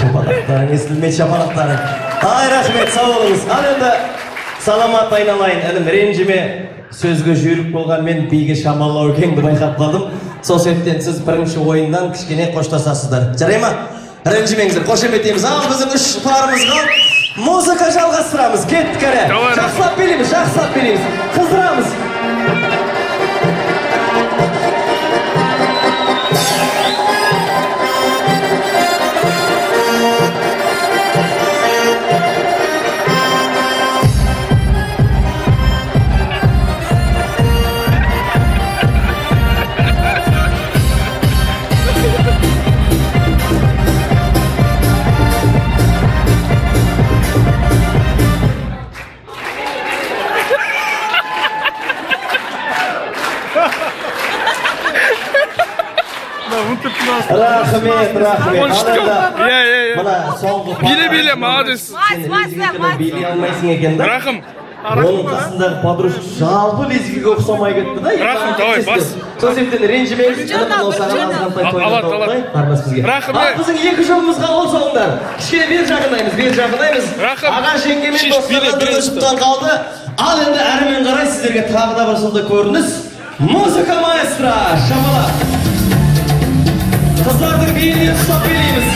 Şapalaklarım, esілмейді şapalaklarım. Ay рахмет, sağ olыңыз. Ал енді саламат айналайын, інім ренжіме сөзге жүйрік болған мен биге шамалау екенді байқап қалдым. Сол себептен сіз бірінші ойыннан кішкене қоштасасыздар. Жарай ма? Ренжімеңіздер, қошемет етеміз. Ал біздің үш парымызға музыка жалғастырамыз. Кеттік әрі. Жақсылап билейміз, қыздырамыз. Рахмет. Мына соңғы Биле, молодец. Билей алмайсың екен да? Рахым. Оның қасындағы подружка жалпы лезгиге ұқсамай кетті да? Рахым, давай, бас. Сол себептен ренжімеңіз. Рахым. Біздің екі жолымызға ол соңдар. Кішкене бер жақындаймыз. Аға жеңгемен достардан жұптан қалды. Ал енді әрімен қарай сіздерге тағы да бір сондай көрініс. Музыка маэстро, шапалақ. Қыздардың биіне ұстап билейміз.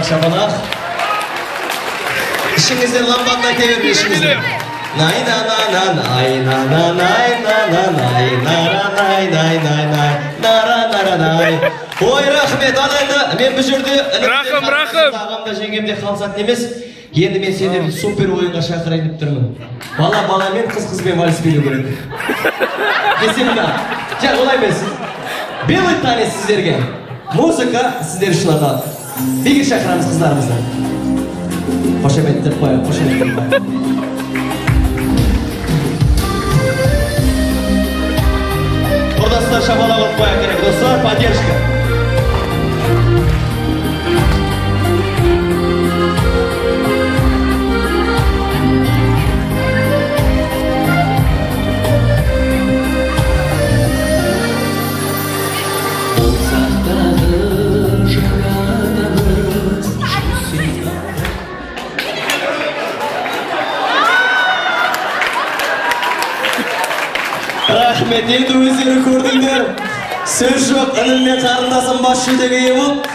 Şabanak. İşinizden lambanla kevirme işinizden. Oy rahmet anayda men bu жерде Рахым. Ағамда жеңгемде қалсат емес. Енді мен сендерді супер ойынға шақырайын деп тұрмын. Бала мен қыз-қызбен вальс билеу керек. Десем да. Жа олай емес. Белый танец сіздерге. Музыка сіздер үшін аталады. Биге шақырамыз қыздарымызды. Қошеметтеп қояйық, Құрдастар шабалақ от қояйық керек, достар, поддержка. Рахмет, енді өздері көрдіңдер. Сөз жоқ, інім мен қарындасым бас жүлдеге ие болып,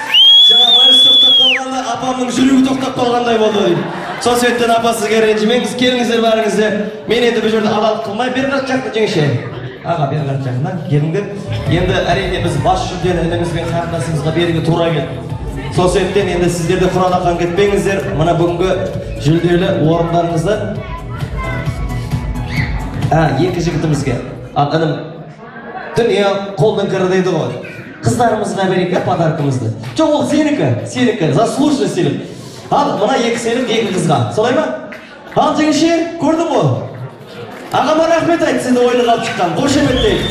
жаңа вальс тоқтап қалғанда, апамның жүрегі тоқтап қалғандай болды дейді. Сол себептен апа сізге ренжімеңіз, келіңіздер барыңыздар. Мен енді бұл жерде алалық қылмай, бер қарт жақты жеңше. Аға, бер қарт жақынан келіңдер. Енді әрине біз бас жүлдені ініміз бен қарындасымызға беруге тура келді. Сол себептен енді сіздерде құралақан кетпеңіздер. Мына бүгінгі жүлделі орындарыңызды екі жігітімізге. Ал інім, дүние қолдың кірі дейді ғой. Қыздарымызға берейік подаркымызды. Жоқ, ол сенікі, заслуженно сыйлық. Ал, мына екі сыйлық екі қызға. Солай ма? Ал, жеңше, көрдің ғой? Ағама рахмет айт, сені ойлы қалып шыққан. Қошемет дейік.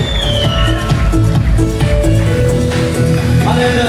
Ал енді,